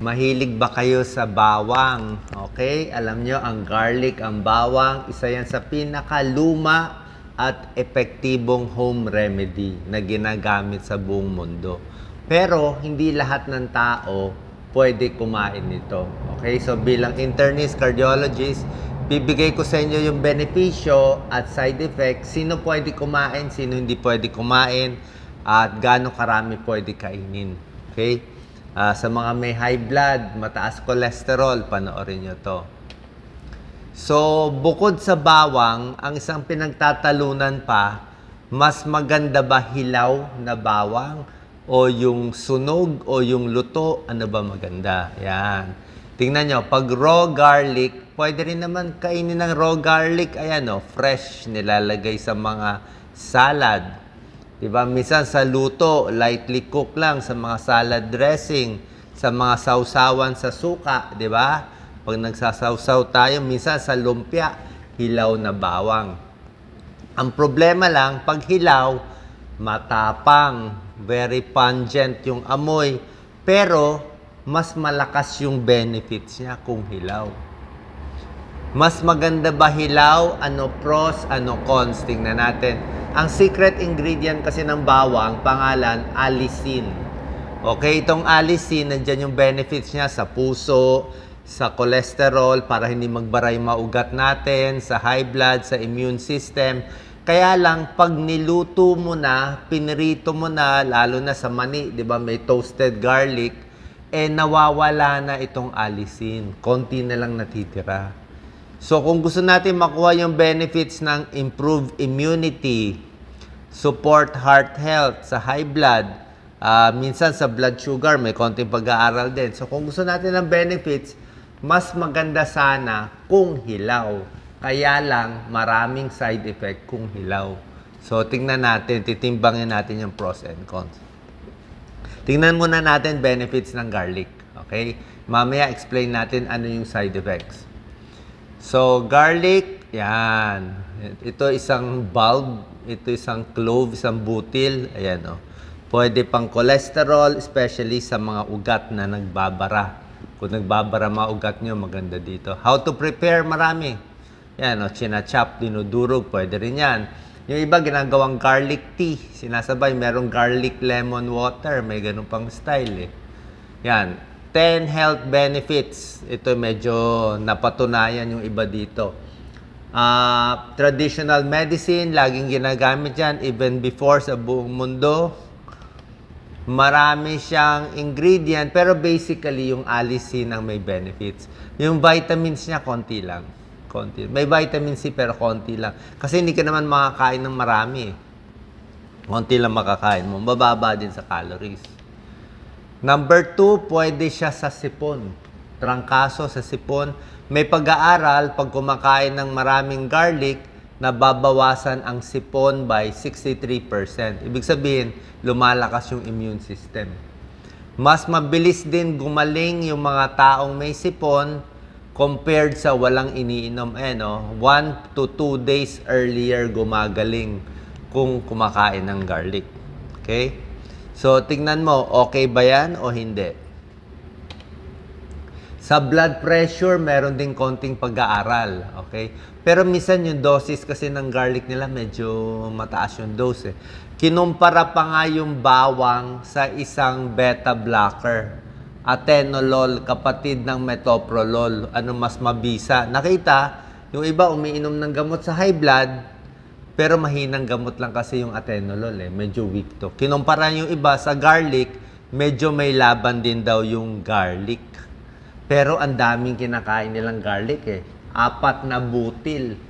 Mahilig ba kayo sa bawang? Okay? Alam nyo, ang garlic, ang bawang, isa yan sa pinakaluma at epektibong home remedy na ginagamit sa buong mundo. Pero, hindi lahat ng tao pwede kumain nito. Okay? So, bilang internist, cardiologist, bibigay ko sa inyo yung benepisyo at side effects. Sino pwede kumain, sino hindi pwede kumain, at gaano karami pwede kainin. Okay? Sa mga may high blood, mataas cholesterol, panoorin nyo to. So, bukod sa bawang, ang isang pinagtatalunan pa, mas maganda ba hilaw na bawang? O yung sunog o yung luto, ano ba maganda? Yan. Tingnan nyo, pag raw garlic, pwede rin naman kainin ng raw garlic, ayan o, fresh, nilalagay sa mga salad. Diba? Minsan sa luto, lightly cook lang sa mga salad dressing, sa mga sausawan sa suka, di ba? Pag nagsasawsaw tayo, minsan sa lumpia, hilaw na bawang. Ang problema lang, pag hilaw, matapang, very pungent yung amoy, pero mas malakas yung benefits niya kung hilaw. Mas maganda ba hilaw? Ano pros, ano cons? Tingnan natin. Ang secret ingredient kasi ng bawang, pangalan, allicin. Okay, itong allicin, nandyan yung benefits niya sa puso, sa cholesterol, para hindi magbaray maugat natin, sa high blood, sa immune system. Kaya lang, pag niluto mo na, pinirito mo na, lalo na sa mani, di ba, may toasted garlic, nawawala na itong allicin. Konti na lang natitira. So, kung gusto natin makuha yung benefits ng improved immunity, support heart health, sa high blood, minsan sa blood sugar, may konting pag-aaral din. So, kung gusto natin ng benefits, mas maganda sana kung hilaw. Kaya lang, maraming side effect kung hilaw. So, tingnan natin, titimbangin natin yung pros and cons. Tingnan muna natin benefits ng garlic. Okay? Mamaya, explain natin ano yung side effects. So, garlic, yan. Ito isang bulb, ito isang clove, isang butil. Ayan, oh. Pwede pang cholesterol, especially sa mga ugat na nagbabara. Kung nagbabara mga ugat nyo, maganda dito. How to prepare? Marami. Yan, oh, chinachop, dinudurog, pwede rin yan. Yung iba, ginagawang garlic tea. Sinasabay, merong garlic lemon water. May ganun pang style, eh. Yan. 10 health benefits. Ito medyo napatunayan yung iba dito. Traditional medicine, laging ginagamit yan, even before sa buong mundo. Marami siyang ingredient, pero basically yung allicin ang may benefits. Yung vitamins niya, konti lang. Konti. May vitamin C, pero konti lang. Kasi hindi ka naman makakain ng marami. Konti lang makakain mo. Mababa din sa calories. Number 2, pwede siya sa sipon. Trangkaso sa sipon. May pag-aaral, pag kumakain ng maraming garlic, nababawasan ang sipon by 63%. Ibig sabihin, lumalakas yung immune system. Mas mabilis din gumaling yung mga taong may sipon compared sa walang iniinom. 1 to 2 days earlier gumagaling kung kumakain ng garlic. Okay? So, tingnan mo, okay ba yan o hindi? Sa blood pressure, meron din konting pag-aaral. Okay? Pero minsan yung dosis kasi ng garlic nila, medyo mataas yung dose. Kinumpara pa nga yung bawang sa isang beta blocker. Atenolol, kapatid ng metoprolol. Ano mas mabisa? Nakita, yung iba umiinom ng gamot sa high blood, pero mahinang gamot lang kasi yung atenolol, medyo weak to. Kinumpara yung iba sa garlic, medyo may laban din daw yung garlic. Pero ang daming kinakain nilang garlic 4 na butil.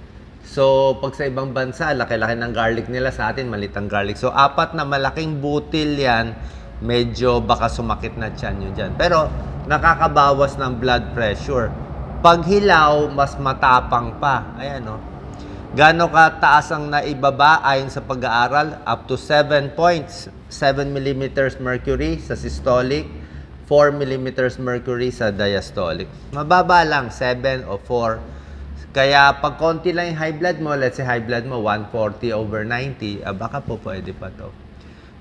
So, pag sa ibang bansa, laki-laki ng garlic nila, sa atin maliit ang garlic. So, 4 na malaking butil yan, medyo baka sumakit na tiyan nyo dyan. Pero, nakakabawas ng blood pressure. Pag hilaw, mas matapang pa. Ayan, no? Gano'ng kataas ang naibaba ayon sa pag-aaral? Up to 7 points. 7 millimeters mercury sa systolic, 4 millimeters mercury sa diastolic. Mababa lang, 7 o 4. Kaya pag konti lang yung high blood mo, let's say high blood mo 140/90, baka po pwede pa to.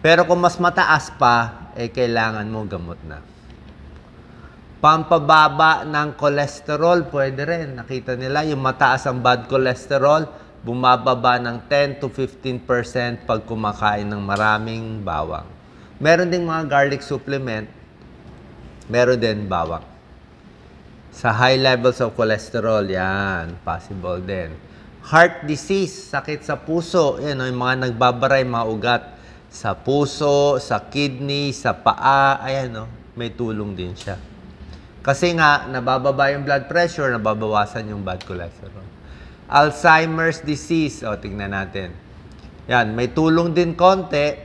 Pero kung mas mataas pa, kailangan mo gamot na. Pampababa ng cholesterol, pwede rin. Nakita nila, yung mataas ang bad cholesterol, bumababa ng 10 to 15% pag kumakain ng maraming bawang. Meron ding mga garlic supplement, meron din bawang. Sa high levels of cholesterol, yan, possible din. Heart disease, sakit sa puso, yan, yung mga nagbabaray, mga ugat sa puso, sa kidney, sa paa, ayan, may tulong din siya. Kasi nga, nabababa yung blood pressure, nababawasan yung bad cholesterol. Alzheimer's disease, tingnan natin. Yan, may tulong din konti.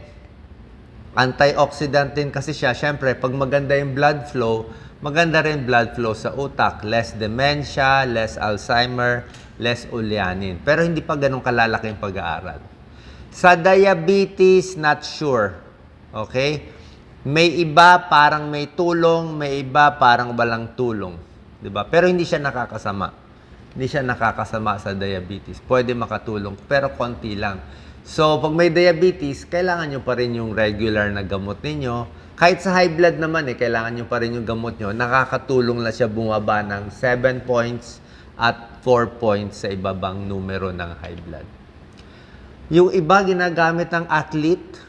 Antioxidant din kasi siya. Siyempre, pag maganda yung blood flow, maganda rin blood flow sa utak. Less dementia, less Alzheimer, less ulyanin. Pero hindi pa ganun kalalaki yung pag-aaral. Sa diabetes, not sure. Okay? May iba parang may tulong, may iba parang walang tulong. 'Di ba? Pero hindi siya nakakasama. Hindi siya nakakasama sa diabetes. Pwede makatulong, pero konti lang. So, pag may diabetes, kailangan nyo pa rin yung regular na gamot ninyo. Kahit sa high blood naman, kailangan nyo pa rin yung gamot nyo. Nakakatulong na siya bumaba ng 7 points at 4 points sa ibabang numero ng high blood. Yung iba ginagamit ng athlete.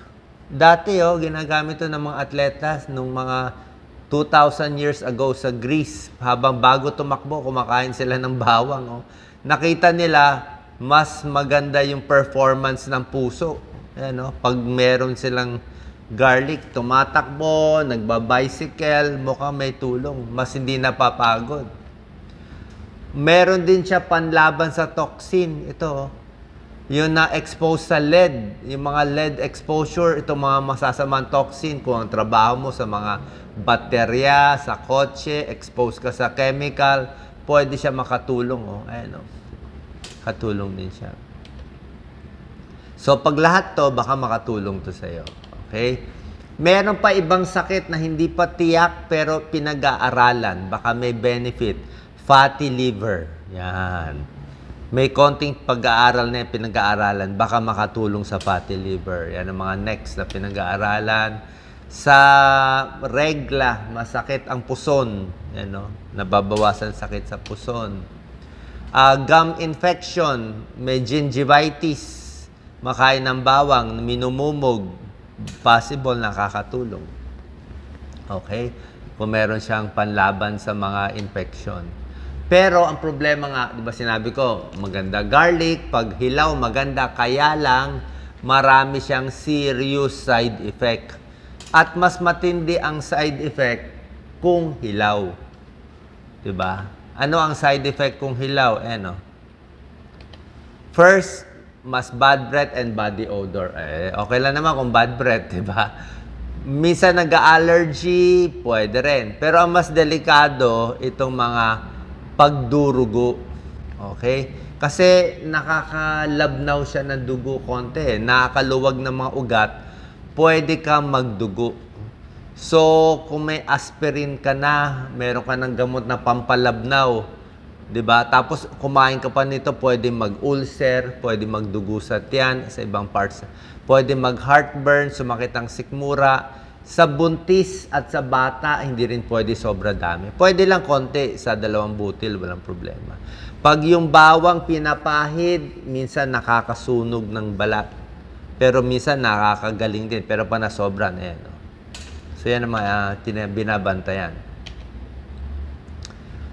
Dati, ginagamit ito ng mga atletas nung mga 2,000 years ago sa Greece. Habang bago tumakbo, kumakain sila ng bawang. Nakita nila, mas maganda yung performance ng puso. Ayan, pag meron silang garlic, tumatakbo, nagbabicycle, mukhang may tulong. Mas hindi napapagod. Meron din siya panlaban sa toxin. Ito, yung na-expose sa lead, yung mga lead exposure, itong mga masasamang toxin, kung ang trabaho mo sa mga baterya, sa kotse, expose ka sa chemical, pwede siya makatulong. Ayan, katulong din siya. So, pag lahat to, baka makatulong to sa'yo. Okay? Meron pa ibang sakit na hindi pa tiyak, pero pinag-aaralan. Baka may benefit. Fatty liver. Yan. May konting pag-aaral na pinag-aaralan, baka makatulong sa fatty liver. Yan ang mga next na pinag-aaralan. Sa regla, masakit ang puson. Yan, nababawasan sakit sa puson. Gum infection, may gingivitis, makain ng bawang, minumumog, possible nakakatulong. Okay? Kung meron siyang panlaban sa mga infection. Pero ang problema nga, di ba sinabi ko, maganda garlic, pag hilaw maganda, kaya lang marami siyang serious side effect. At mas matindi ang side effect kung hilaw. Di ba? Ano ang side effect kung hilaw? First, mas bad breath and body odor. Okay lang naman kung bad breath, di ba? Minsan nag-allergy, pwede rin. Pero ang mas delikado, itong mga pagdurugo. Okay? Kasi nakakalabnaw siya ng dugo konti. Nakakaluwag ng mga ugat, pwede kang magdugo. So, kung may aspirin ka na, meron ka ng gamot na pampalabnaw, 'di ba? Tapos kumain ka pa nito, pwede mag-ulcer, pwede magdugo sa tiyan, sa ibang parts. Pwede mag-heartburn, sumakit ang sikmura. Sa buntis at sa bata, hindi rin pwede sobra dami. Pwede lang konti sa 2 butil, walang problema. Pag yung bawang pinapahid, minsan nakakasunog ng balat. Pero minsan nakakagaling din. Pero pa nasobra na yan. So yan ang mga binabantayan.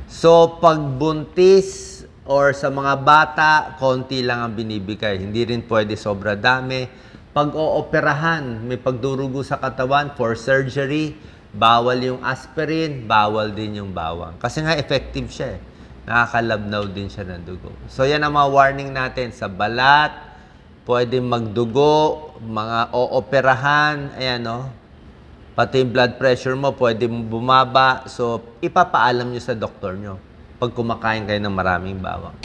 So pag buntis or sa mga bata, konti lang ang binibigay. Hindi rin pwede sobra dami. Pag ooperahan, may pagdurugo sa katawan for surgery, bawal yung aspirin, bawal din yung bawang. Kasi nga effective siya. Nakakalabnaw din siya ng dugo. So yan ang mga warning natin sa balat, pwede magdugo, mga ooperahan, ayan pati yung blood pressure mo, pwede bumaba. So ipapaalam nyo sa doktor nyo pag kumakain kayo ng maraming bawang.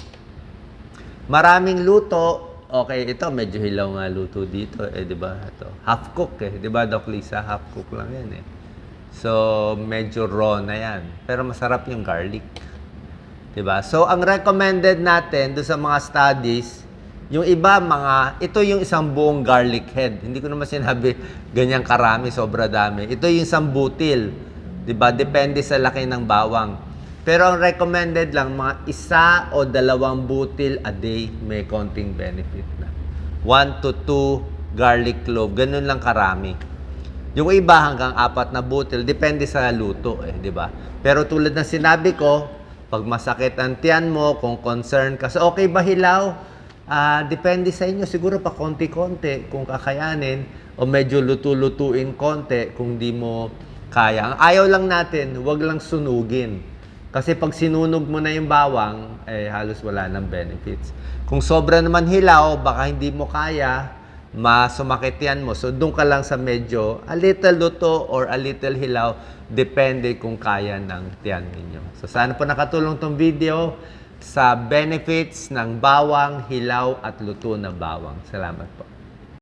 Maraming luto. Okay, ito medyo hilaw nga luto dito, di ba? Ito, half cook di ba, Doc Lisa? Half cook lang yan So, medyo raw na yan. Pero masarap yung garlic. Di ba? So, ang recommended natin do sa mga studies, yung iba ito yung isang buong garlic head. Hindi ko naman sinabi ganyang karami, sobra dami. Ito yung isang butil. 'Di ba? Depende sa laki ng bawang. Pero ang recommended lang, mga 1 o 2 butil a day, may konting benefit na. 1 to 2 garlic clove, ganun lang karami. Yung iba hanggang 4 na butil, depende sa luto di ba? Pero tulad ng sinabi ko, pag masakit ang tiyan mo, kung concern ka, so okay ba hilaw? Depende sa inyo, siguro pa konti-konti kung kakayanin, o medyo luto-lutuin konti kung di mo kaya. Ang ayaw lang natin, wag lang sunugin. Kasi pag sinunog mo na yung bawang, halos wala ng benefits. Kung sobra naman hilaw, baka hindi mo kaya, masumakit yan mo. So, doon ka lang sa medyo a little luto or a little hilaw, depende kung kaya ng tiyan ninyo. So, sana po nakatulong tong video sa benefits ng bawang, hilaw at luto na bawang. Salamat po.